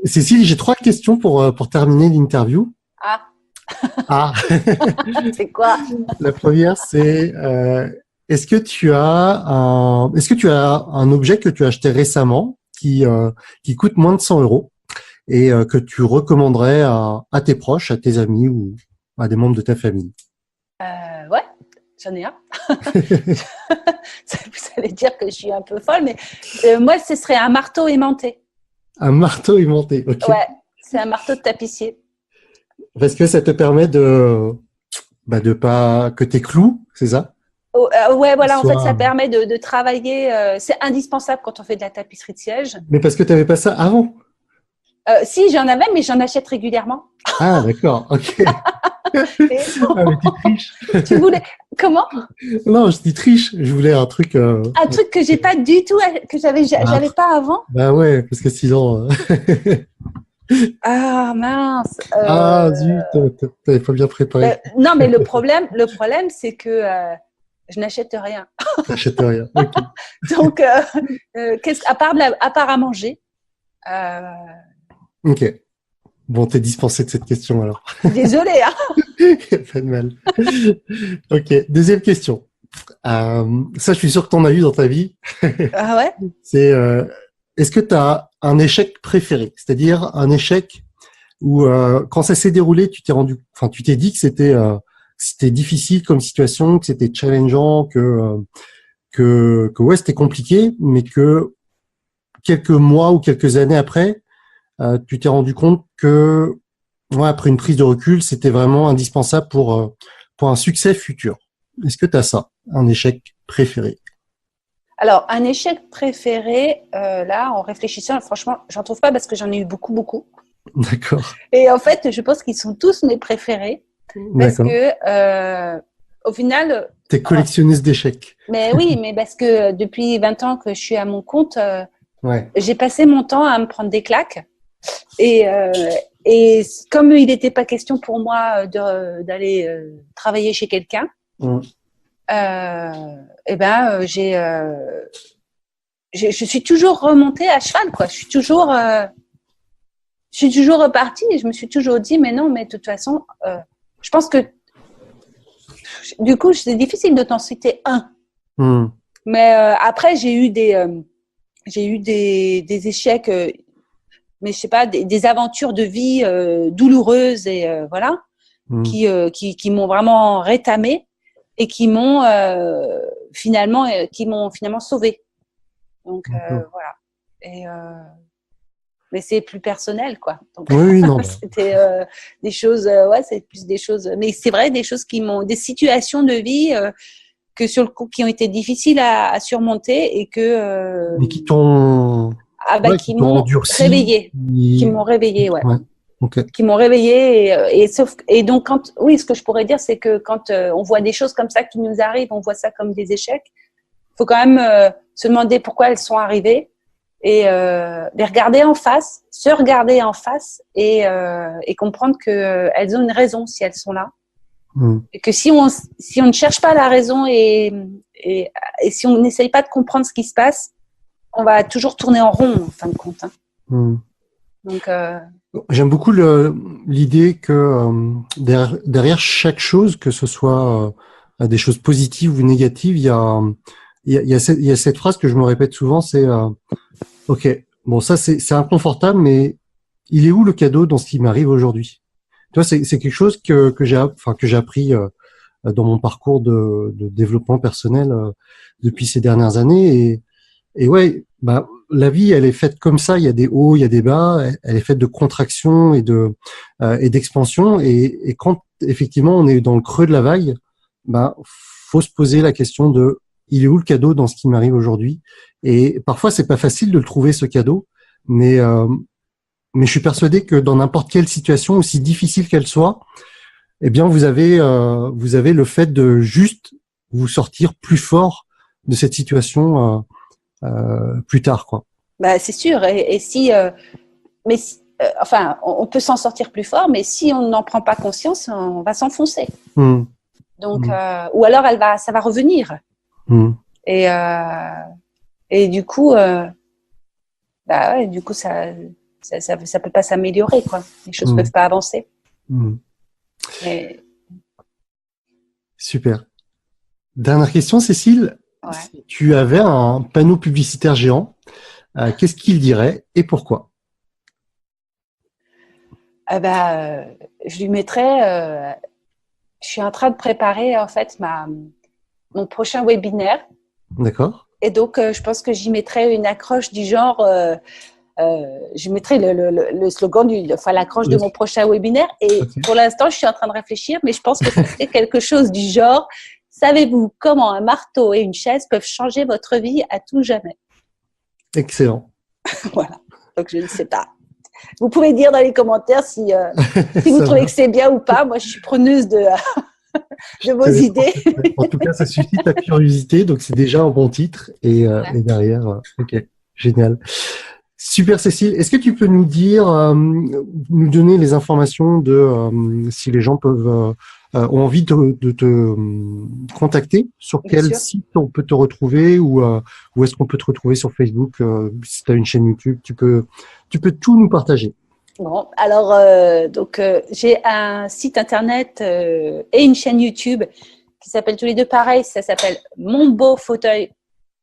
Cécile, j'ai 3 questions pour terminer l'interview. Ah. C'est quoi? La première, c'est est-ce que tu as un objet que tu as acheté récemment qui coûte moins de 100 € et que tu recommanderais à tes proches, à tes amis ou à des membres de ta famille? Ouais, j'en ai un. Vous allez dire que je suis un peu folle, mais moi, ce serait un marteau aimanté. Un marteau aimanté, ok. Ouais, c'est un marteau de tapissier. Parce que ça te permet de pas que tes clous, c'est ça? Ouais, voilà, en fait, ça permet de travailler. C'est indispensable quand on fait de la tapisserie de siège. Mais parce que tu n'avais pas ça avant? Si, j'en avais, mais j'en achète régulièrement. Ah, d'accord, ok. Ah, mais tu triches. Tu voulais… Comment? Non, je dis triche. Je voulais un truc… Un truc que j'ai pas du tout, que j'avais pas avant. Bah ouais, parce que sinon… Ah, mince. Ah, zut, t'avais pas bien préparé. Non, mais le problème, c'est que je n'achète rien. T'achètes rien, ok. Donc, à part à manger. Ok. Bon, t'es dispensé de cette question alors. Désolée, hein. Pas de mal. Ok, deuxième question. Ça, je suis sûr que t'en as eu dans ta vie. Ah ouais? C'est est-ce que t'as un échec préféré? C'est-à-dire un échec où quand ça s'est déroulé, tu t'es dit que c'était difficile comme situation, que c'était challengeant, que ouais, c'était compliqué, mais que quelques mois ou quelques années après, tu t'es rendu compte que, ouais, après une prise de recul, c'était vraiment indispensable pour un succès futur. Est-ce que tu as ça, un échec préféré? Alors, un échec préféré, là, en réfléchissant, franchement, j'en trouve pas parce que j'en ai eu beaucoup, beaucoup. D'accord. Et en fait, je pense qu'ils sont tous mes préférés parce que, au final… T'es collectionneuse d'échecs. Mais oui, mais parce que depuis 20 ans que je suis à mon compte, ouais. J'ai passé mon temps à me prendre des claques. Et comme il n'était pas question pour moi d'aller travailler chez quelqu'un, je suis toujours remontée à cheval, quoi. Je suis toujours repartie et je me suis toujours dit, mais non, mais de toute façon, je pense que du coup, c'est difficile de t'en citer un. Mais après, j'ai eu des échecs, mais je sais pas, des aventures de vie douloureuses et voilà, qui m'ont vraiment rétamée et qui m'ont finalement sauvée. Donc voilà. Et mais c'est plus personnel, quoi. Donc, oui, non. C'était des choses, c'est plus des choses. Mais c'est vrai, des choses des situations de vie que sur le coup qui ont été difficiles à surmonter et que mais qui t'ont qui m'ont réveillé, qui m'ont réveillé, ouais. Okay. Qui m'ont réveillé et donc ce que je pourrais dire, c'est que quand on voit des choses comme ça qui nous arrivent, on voit ça comme des échecs. Il faut quand même se demander pourquoi elles sont arrivées et les regarder en face, se regarder en face et comprendre que elles ont une raison si elles sont là. Et que si on ne cherche pas la raison et si on n'essaye pas de comprendre ce qui se passe, on va toujours tourner en rond en fin de compte. Donc, j'aime beaucoup l'idée que derrière chaque chose, que ce soit des choses positives ou négatives, il y a cette phrase que je me répète souvent, c'est ok, bon ça c'est inconfortable, mais il est où le cadeau dans ce qui m'arrive aujourd'hui? Tu vois, c'est quelque chose que j'ai appris dans mon parcours de développement personnel depuis ces dernières années. Et ouais, bah la vie, elle est faite comme ça. Il y a des hauts, il y a des bas. Elle est faite de contraction et d'expansion. Et quand effectivement on est dans le creux de la vague, bah faut se poser la question de il est où le cadeau dans ce qui m'arrive aujourd'hui. Et parfois c'est pas facile de le trouver, ce cadeau, mais je suis persuadé que dans n'importe quelle situation, aussi difficile qu'elle soit, eh bien vous avez le fait de juste vous sortir plus fort de cette situation plus tard, quoi. Bah, c'est sûr. Et si, enfin, on peut s'en sortir plus fort, mais si on n'en prend pas conscience, on va s'enfoncer. Donc, ou alors ça va revenir. Et du coup, bah ouais, du coup, ça peut pas s'améliorer, quoi. Les choses peuvent pas avancer. Et... Super. Dernière question, Cécile. Ouais. Si tu avais un panneau publicitaire géant, qu'est-ce qu'il dirait et pourquoi? Je lui mettrais. Je suis en train de préparer en fait mon prochain webinaire. D'accord. Et donc, je pense que j'y mettrais une accroche du genre. Je mettrais le slogan l'accroche de mon prochain webinaire. Et pour l'instant, je suis en train de réfléchir, mais je pense que c'est quelque chose du genre. Savez-vous comment un marteau et une chaise peuvent changer votre vie à tout jamais? Excellent. Voilà. Donc, je ne sais pas. Vous pouvez dire dans les commentaires si vous trouvez que c'est bien ou pas. Moi, je suis preneuse de vos idées. En tout cas, ça suscite ta curiosité, donc c'est déjà un bon titre. Et derrière, ok, génial. Super, Cécile. Est-ce que tu peux nous dire, nous donner les informations de si les gens peuvent ont envie de te contacter, sur quel site on peut te retrouver ou est-ce qu'on peut te retrouver sur Facebook, si tu as une chaîne YouTube, tu peux tout nous partager. Bon, alors j'ai un site internet et une chaîne YouTube qui s'appellent tous les deux pareil, ça s'appelle Mon Beau Fauteuil.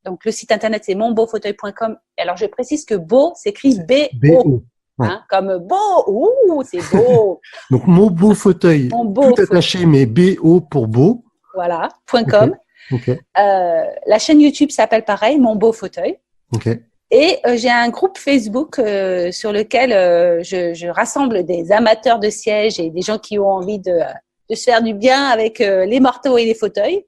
Donc le site internet c'est monbeaufauteuil.com. Alors je précise que beau s'écrit B-O. Ouais. Hein, comme beau, c'est beau. Donc mon beau fauteuil, tout attaché, mais B-O pour beau. Voilà, .com. Okay. La chaîne YouTube s'appelle pareil, Mon Beau Fauteuil. Okay. Et j'ai un groupe Facebook sur lequel je rassemble des amateurs de sièges et des gens qui ont envie de se faire du bien avec les marteaux et les fauteuils,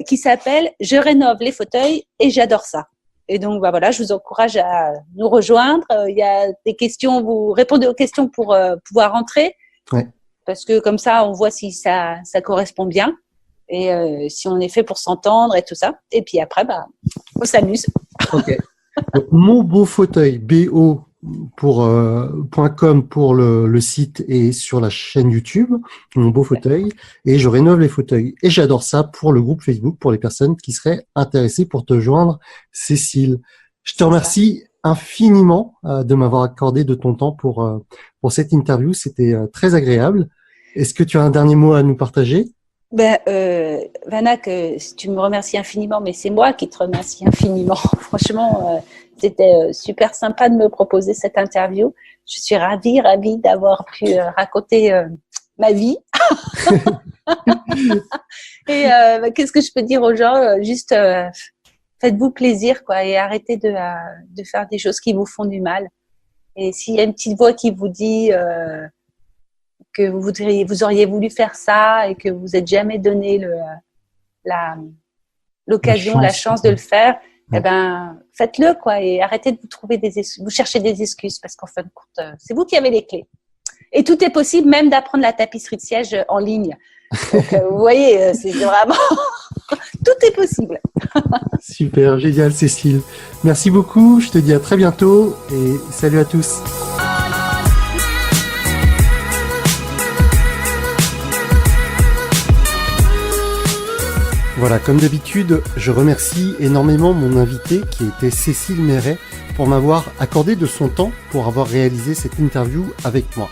qui s'appelle « Je rénove les fauteuils et j'adore ça ». Et donc, bah voilà, je vous encourage à nous rejoindre. Il y a des questions, vous répondez aux questions pour pouvoir rentrer. Ouais. Parce que comme ça, on voit si ça correspond bien. Et si on est fait pour s'entendre et tout ça. Et puis après, bah, on s'amuse. Ok. Donc, Mon Beau Fauteuil, BO pour .com pour le site et sur la chaîne YouTube, Mon Beau Fauteuil, et Je rénove les fauteuils. Et j'adore ça pour le groupe Facebook, pour les personnes qui seraient intéressées pour te joindre, Cécile. Je te remercie infiniment de m'avoir accordé de ton temps pour cette interview. C'était très agréable. Est-ce que tu as un dernier mot à nous partager? Vanak, tu me remercies infiniment, mais c'est moi qui te remercie infiniment. Franchement, c'était super sympa de me proposer cette interview. Je suis ravie d'avoir pu raconter ma vie. Et qu'est-ce que je peux dire aux gens? Juste faites-vous plaisir, quoi, et arrêtez de faire des choses qui vous font du mal. Et s'il y a une petite voix qui vous dit que vous auriez voulu faire ça et que vous n'êtes jamais donné l'occasion, la chance de le faire, eh ben, faites-le, quoi, et arrêtez de vous chercher des excuses, parce qu'en fin de compte, c'est vous qui avez les clés. Et tout est possible, même d'apprendre la tapisserie de siège en ligne. Donc, vous voyez, c'est vraiment, tout est possible. Super, génial, Cécile. Merci beaucoup. Je te dis à très bientôt et salut à tous. Voilà, comme d'habitude, je remercie énormément mon invité qui était Cécile Méret pour m'avoir accordé de son temps pour avoir réalisé cette interview avec moi.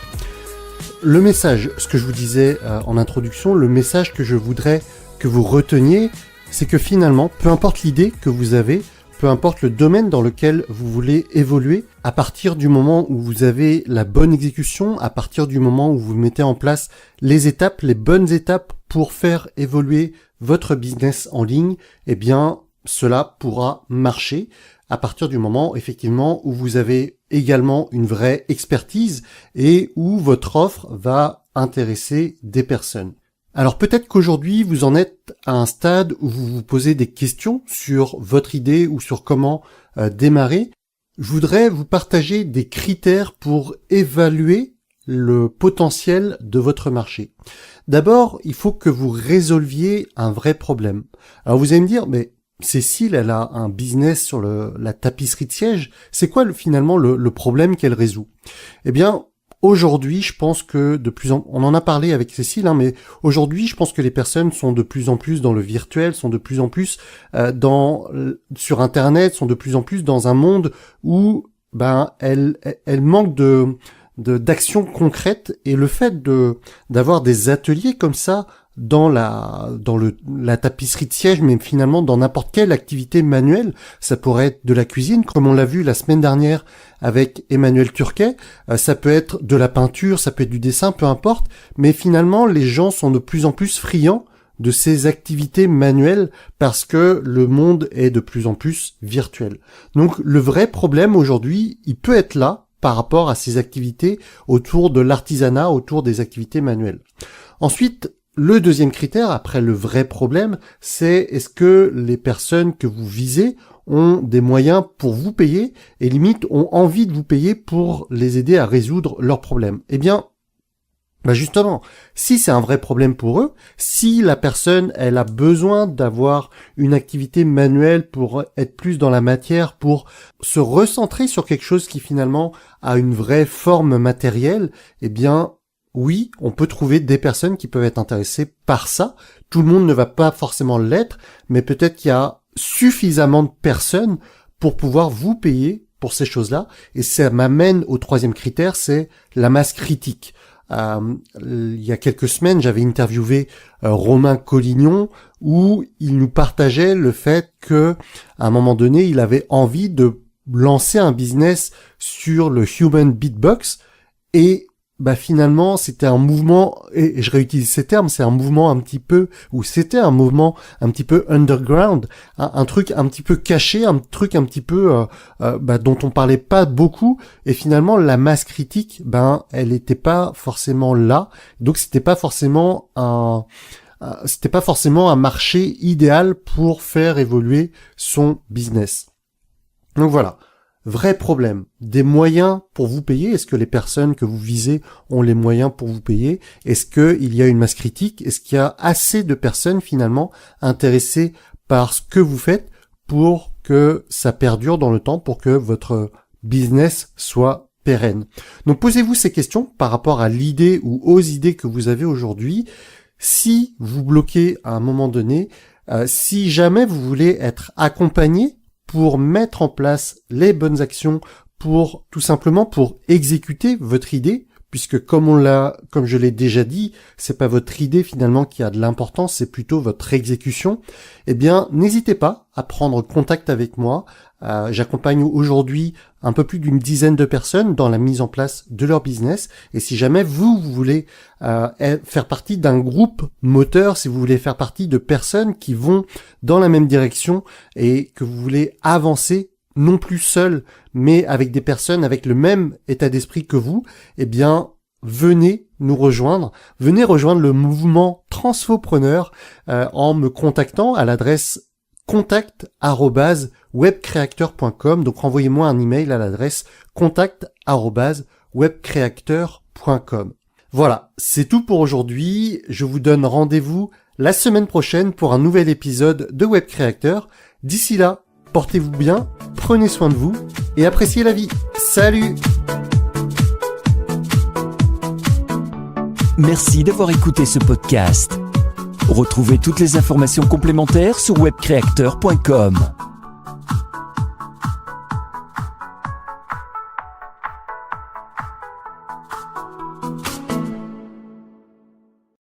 Le message, ce que je vous disais en introduction, le message que je voudrais que vous reteniez, c'est que finalement, peu importe l'idée que vous avez, peu importe le domaine dans lequel vous voulez évoluer, à partir du moment où vous avez la bonne exécution, à partir du moment où vous mettez en place les étapes, les bonnes étapes pour faire évoluer votre business en ligne, eh bien, cela pourra marcher à partir du moment, effectivement, où vous avez également une vraie expertise et où votre offre va intéresser des personnes. Alors peut-être qu'aujourd'hui, vous en êtes à un stade où vous vous posez des questions sur votre idée ou sur comment démarrer. Je voudrais vous partager des critères pour évaluer le potentiel de votre marché. D'abord, il faut que vous résolviez un vrai problème. Alors vous allez me dire, mais Cécile, elle a un business sur la tapisserie de siège. C'est quoi finalement le problème qu'elle résout? Eh bien, aujourd'hui, je pense que on en a parlé avec Cécile, mais aujourd'hui, je pense que les personnes sont de plus en plus dans le virtuel, sont de plus en plus sur Internet, sont de plus en plus dans un monde où elles manquent d'action concrète, et le fait d'avoir des ateliers comme ça dans la tapisserie de siège, mais finalement dans n'importe quelle activité manuelle, ça pourrait être de la cuisine, comme on l'a vu la semaine dernière avec Emmanuel Turquet, ça peut être de la peinture, ça peut être du dessin, peu importe, mais finalement les gens sont de plus en plus friands de ces activités manuelles parce que le monde est de plus en plus virtuel. Donc le vrai problème aujourd'hui, il peut être là par rapport à ces activités autour de l'artisanat, autour des activités manuelles. Ensuite, le deuxième critère, après le vrai problème, c'est est-ce que les personnes que vous visez ont des moyens pour vous payer et limite ont envie de vous payer pour les aider à résoudre leurs problèmes. Eh bien, justement, si c'est un vrai problème pour eux, si la personne, elle a besoin d'avoir une activité manuelle pour être plus dans la matière, pour se recentrer sur quelque chose qui finalement a une vraie forme matérielle, eh bien, oui, on peut trouver des personnes qui peuvent être intéressées par ça. Tout le monde ne va pas forcément l'être, mais peut-être qu'il y a suffisamment de personnes pour pouvoir vous payer pour ces choses-là. Et ça m'amène au troisième critère, c'est la masse critique. Il y a quelques semaines, j'avais interviewé Romain Collignon, où il nous partageait le fait que, à un moment donné, il avait envie de lancer un business sur le human beatbox, et finalement, c'était un mouvement, et je réutilise ces termes, c'était un mouvement un petit peu underground, un truc un petit peu caché, un truc un petit peu dont on parlait pas beaucoup, et finalement la masse critique, elle était pas forcément là, donc c'était pas forcément un marché idéal pour faire évoluer son business. Donc voilà. Vrai problème, des moyens pour vous payer. Est-ce que les personnes que vous visez ont les moyens pour vous payer? Est-ce qu'il y a une masse critique? Est-ce qu'il y a assez de personnes finalement intéressées par ce que vous faites pour que ça perdure dans le temps, pour que votre business soit pérenne? Donc posez-vous ces questions par rapport à l'idée ou aux idées que vous avez aujourd'hui. Si vous bloquez à un moment donné, si jamais vous voulez être accompagné pour mettre en place les bonnes actions, pour tout simplement pour exécuter votre idée, puisque comme je l'ai déjà dit, c'est pas votre idée finalement qui a de l'importance, c'est plutôt votre exécution. Eh bien, n'hésitez pas à prendre contact avec moi. J'accompagne aujourd'hui un peu plus d'une dizaine de personnes dans la mise en place de leur business. Et si jamais vous voulez faire partie d'un groupe moteur, si vous voulez faire partie de personnes qui vont dans la même direction et que vous voulez avancer, non plus seul, mais avec des personnes avec le même état d'esprit que vous, eh bien, venez nous rejoindre. Venez rejoindre le mouvement Transfopreneur en me contactant à l'adresse contact@webcreator.com. Donc, renvoyez-moi un email à l'adresse contact@webcreator.com. Voilà, c'est tout pour aujourd'hui. Je vous donne rendez-vous la semaine prochaine pour un nouvel épisode de Web Creator. D'ici là, portez-vous bien, prenez soin de vous et appréciez la vie. Salut! Merci d'avoir écouté ce podcast. Retrouvez toutes les informations complémentaires sur webcreator.com.